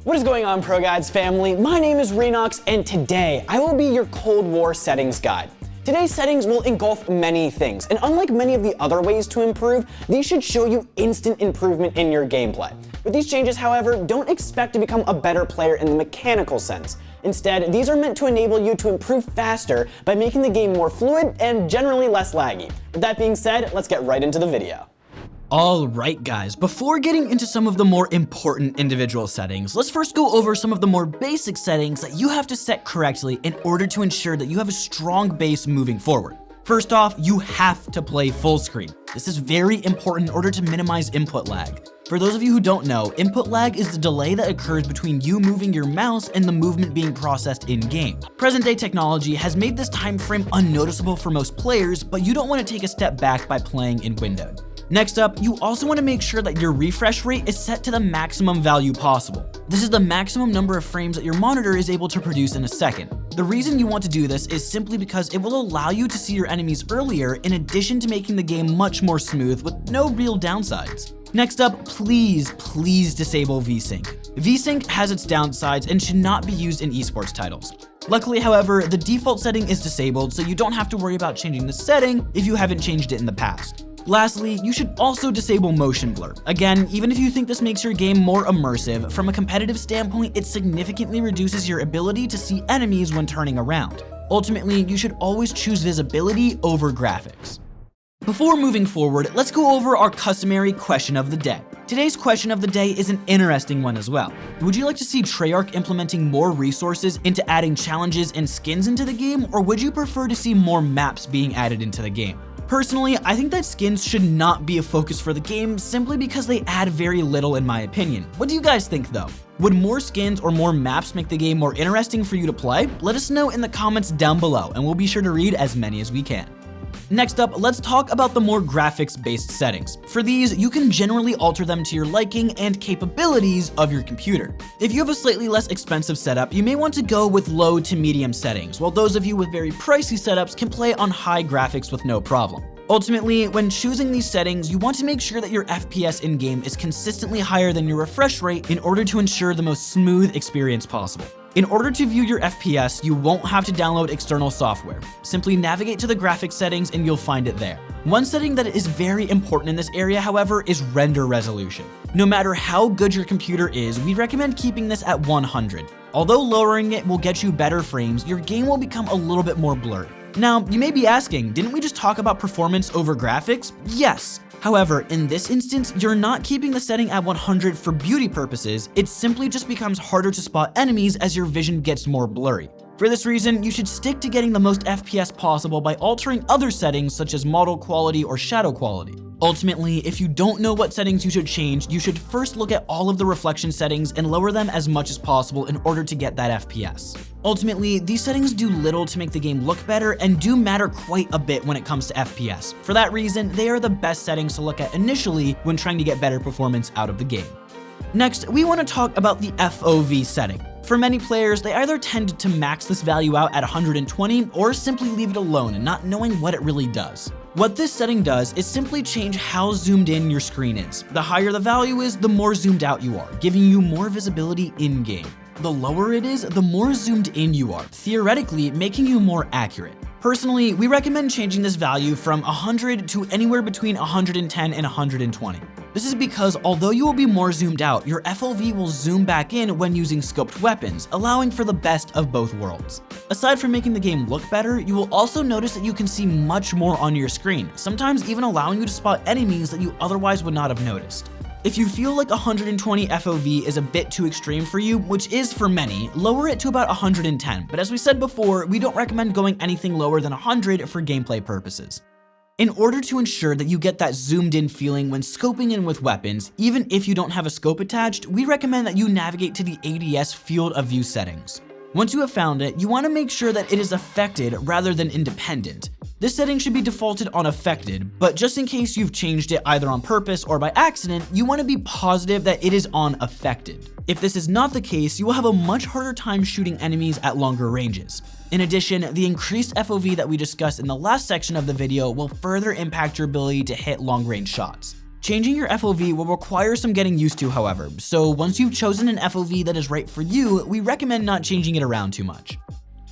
What is going on, ProGuides family? My name is Renox, and today I will be your Cold War settings guide. Today's settings will engulf many things, and unlike many of the other ways to improve, these should show you instant improvement in your gameplay. With these changes, however, don't expect to become a better player in the mechanical sense. Instead, these are meant to enable you to improve faster by making the game more fluid and generally less laggy. With that being said, let's get right into the video. Alright guys, before getting into some of the more important individual settings, let's first go over some of the more basic settings that you have to set correctly in order to ensure that you have a strong base moving forward. First off, you have to play full screen. This is very important in order to minimize input lag. For those of you who don't know, input lag is the delay that occurs between you moving your mouse and the movement being processed in-game. Present-day technology has made this time frame unnoticeable for most players, but you don't want to take a step back by playing in windowed. Next up, you also want to make sure that your refresh rate is set to the maximum value possible. This is the maximum number of frames that your monitor is able to produce in a second. The reason you want to do this is simply because it will allow you to see your enemies earlier, in addition to making the game much more smooth with no real downsides. Next up, please disable VSync. VSync has its downsides and should not be used in esports titles. Luckily, however, the default setting is disabled, so you don't have to worry about changing the setting if you haven't changed it in the past. Lastly, you should also disable motion blur. Again, even if you think this makes your game more immersive, from a competitive standpoint, it significantly reduces your ability to see enemies when turning around. Ultimately, you should always choose visibility over graphics. Before moving forward, let's go over our customary question of the day. Today's question of the day is an interesting one as well. Would you like to see Treyarch implementing more resources into adding challenges and skins into the game, or would you prefer to see more maps being added into the game? Personally, I think that skins should not be a focus for the game simply because they add very little in my opinion. What do you guys think though? Would more skins or more maps make the game more interesting for you to play? Let us know in the comments down below and we'll be sure to read as many as we can. Next up, let's talk about the more graphics-based settings. For these, you can generally alter them to your liking and capabilities of your computer. If you have a slightly less expensive setup, you may want to go with low to medium settings, while those of you with very pricey setups can play on high graphics with no problem. Ultimately, when choosing these settings, you want to make sure that your FPS in-game is consistently higher than your refresh rate in order to ensure the most smooth experience possible. In order to view your FPS, you won't have to download external software. Simply navigate to the graphics settings and you'll find it there. One setting that is very important in this area, however, is render resolution. No matter how good your computer is, we recommend keeping this at 100. Although lowering it will get you better frames, your game will become a little bit more blurry. Now, you may be asking, didn't we just talk about performance over graphics? Yes. However, in this instance, you're not keeping the setting at 100 for beauty purposes, it simply just becomes harder to spot enemies as your vision gets more blurry. For this reason, you should stick to getting the most FPS possible by altering other settings such as model quality or shadow quality. Ultimately, if you don't know what settings you should change, you should first look at all of the reflection settings and lower them as much as possible in order to get that FPS. Ultimately, these settings do little to make the game look better and do matter quite a bit when it comes to FPS. For that reason, they are the best settings to look at initially when trying to get better performance out of the game. Next, we want to talk about the FOV setting. For many players, they either tend to max this value out at 120 or simply leave it alone and not knowing what it really does. What this setting does is simply change how zoomed in your screen is. The higher the value is, the more zoomed out you are, giving you more visibility in-game. The lower it is, the more zoomed in you are, theoretically making you more accurate. Personally, we recommend changing this value from 100 to anywhere between 110 and 120. This is because although you will be more zoomed out, your FOV will zoom back in when using scoped weapons, allowing for the best of both worlds. Aside from making the game look better, you will also notice that you can see much more on your screen, sometimes even allowing you to spot enemies that you otherwise would not have noticed. If you feel like 120 FOV is a bit too extreme for you, which is for many, lower it to about 110, but as we said before, we don't recommend going anything lower than 100 for gameplay purposes. In order to ensure that you get that zoomed in feeling when scoping in with weapons, even if you don't have a scope attached, we recommend that you navigate to the ADS field of view settings. Once you have found it, you want to make sure that it is affected rather than independent. This setting should be defaulted on affected, but just in case you've changed it either on purpose or by accident, you want to be positive that it is on affected. If this is not the case, you will have a much harder time shooting enemies at longer ranges. In addition, the increased FOV that we discussed in the last section of the video will further impact your ability to hit long-range shots. Changing your FOV will require some getting used to, however, so once you've chosen an FOV that is right for you, we recommend not changing it around too much.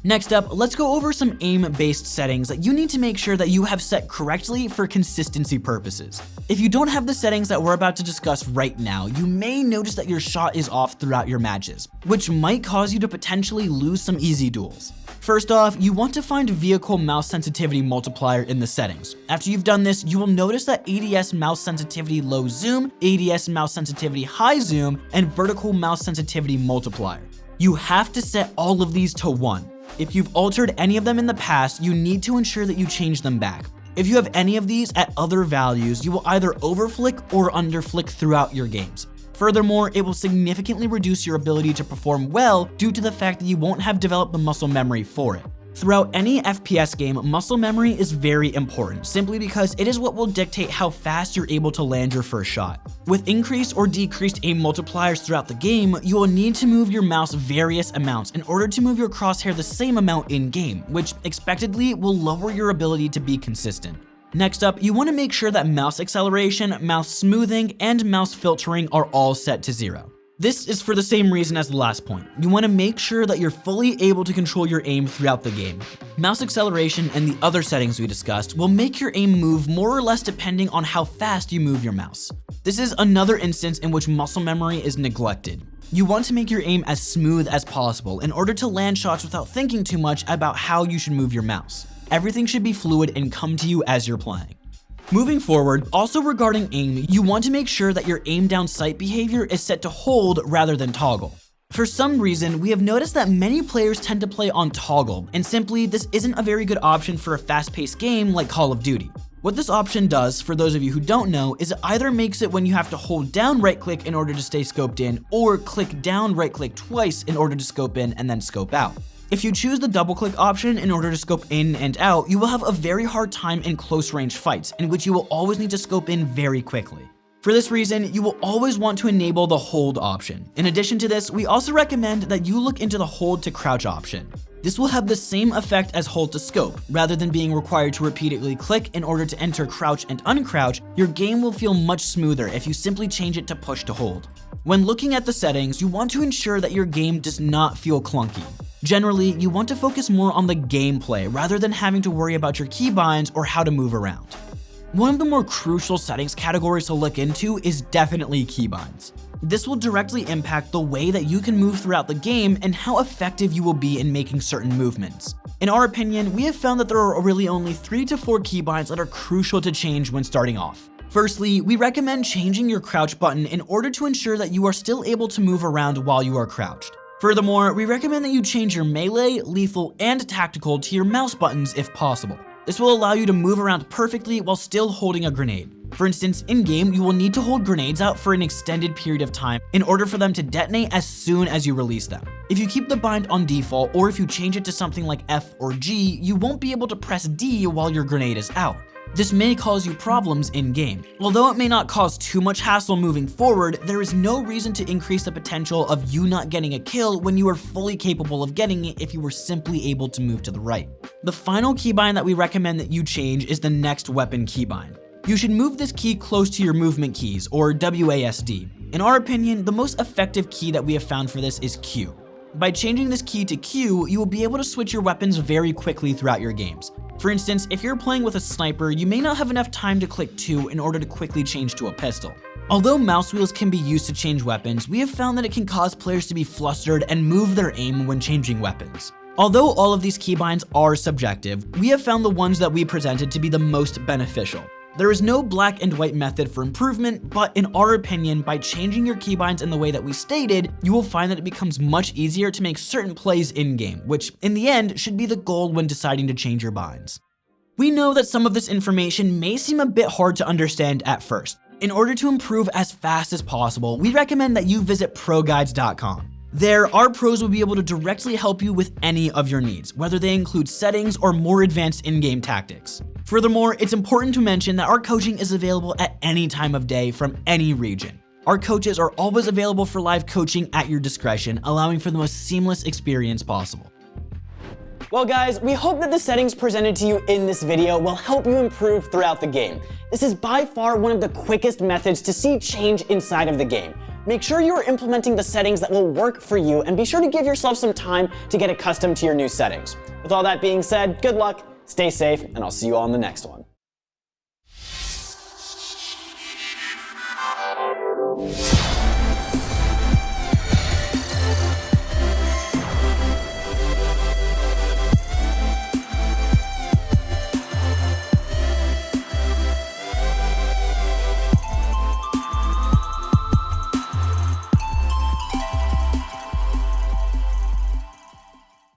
Next up, let's go over some aim-based settings that you need to make sure that you have set correctly for consistency purposes. If you don't have the settings that we're about to discuss right now, you may notice that your shot is off throughout your matches, which might cause you to potentially lose some easy duels. First off, you want to find vehicle mouse sensitivity multiplier in the settings. After you've done this, you will notice that ADS mouse sensitivity low zoom, ADS mouse sensitivity high zoom, and vertical mouse sensitivity multiplier. You have to set all of these to 1. If you've altered any of them in the past, you need to ensure that you change them back. If you have any of these at other values, you will either overflick or underflick throughout your games. Furthermore, it will significantly reduce your ability to perform well due to the fact that you won't have developed the muscle memory for it. Throughout any FPS game, muscle memory is very important, simply because it is what will dictate how fast you're able to land your first shot. With increased or decreased aim multipliers throughout the game, you will need to move your mouse various amounts in order to move your crosshair the same amount in-game, which expectedly will lower your ability to be consistent. Next up, you want to make sure that mouse acceleration, mouse smoothing, and mouse filtering are all set to 0. This is for the same reason as the last point. You want to make sure that you're fully able to control your aim throughout the game. Mouse acceleration and the other settings we discussed will make your aim move more or less depending on how fast you move your mouse. This is another instance in which muscle memory is neglected. You want to make your aim as smooth as possible in order to land shots without thinking too much about how you should move your mouse. Everything should be fluid and come to you as you're playing. Moving forward, also regarding aim, you want to make sure that your aim down sight behavior is set to hold rather than toggle. For some reason, we have noticed that many players tend to play on toggle, and simply this isn't a very good option for a fast-paced game like Call of Duty. What this option does, for those of you who don't know, is it either makes it when you have to hold down right click in order to stay scoped in, or click down right click twice in order to scope in and then scope out. If you choose the double click option in order to scope in and out, you will have a very hard time in close range fights, in which you will always need to scope in very quickly. For this reason, you will always want to enable the hold option. In addition to this, we also recommend that you look into the hold to crouch option. This will have the same effect as hold to scope. Rather than being required to repeatedly click in order to enter crouch and uncrouch, your game will feel much smoother if you simply change it to push to hold. When looking at the settings, you want to ensure that your game does not feel clunky. Generally, you want to focus more on the gameplay rather than having to worry about your keybinds or how to move around. One of the more crucial settings categories to look into is definitely keybinds. This will directly impact the way that you can move throughout the game and how effective you will be in making certain movements. In our opinion, we have found that there are really only 3 to 4 keybinds that are crucial to change when starting off. Firstly, we recommend changing your crouch button in order to ensure that you are still able to move around while you are crouched. Furthermore, we recommend that you change your melee, lethal, and tactical to your mouse buttons if possible. This will allow you to move around perfectly while still holding a grenade. For instance, in-game, you will need to hold grenades out for an extended period of time in order for them to detonate as soon as you release them. If you keep the bind on default, or if you change it to something like F or G, you won't be able to press D while your grenade is out. This may cause you problems in-game. Although it may not cause too much hassle moving forward, there is no reason to increase the potential of you not getting a kill when you are fully capable of getting it if you were simply able to move to the right. The final keybind that we recommend that you change is the next weapon keybind. You should move this key close to your movement keys, or WASD. In our opinion, the most effective key that we have found for this is Q. By changing this key to Q, you will be able to switch your weapons very quickly throughout your games. For instance, if you're playing with a sniper, you may not have enough time to click 2 in order to quickly change to a pistol. Although mouse wheels can be used to change weapons, we have found that it can cause players to be flustered and move their aim when changing weapons. Although all of these keybinds are subjective, we have found the ones that we presented to be the most beneficial. There is no black and white method for improvement, but in our opinion, by changing your keybinds in the way that we stated, you will find that it becomes much easier to make certain plays in-game, which in the end should be the goal when deciding to change your binds. We know that some of this information may seem a bit hard to understand at first. In order to improve as fast as possible, we recommend that you visit ProGuides.com. There, our pros will be able to directly help you with any of your needs, whether they include settings or more advanced in-game tactics. Furthermore, it's important to mention that our coaching is available at any time of day from any region. Our coaches are always available for live coaching at your discretion, allowing for the most seamless experience possible. Well guys, we hope that the settings presented to you in this video will help you improve throughout the game. This is by far one of the quickest methods to see change inside of the game. Make sure you are implementing the settings that will work for you, and be sure to give yourself some time to get accustomed to your new settings. With all that being said, good luck, stay safe, and I'll see you all in the next one.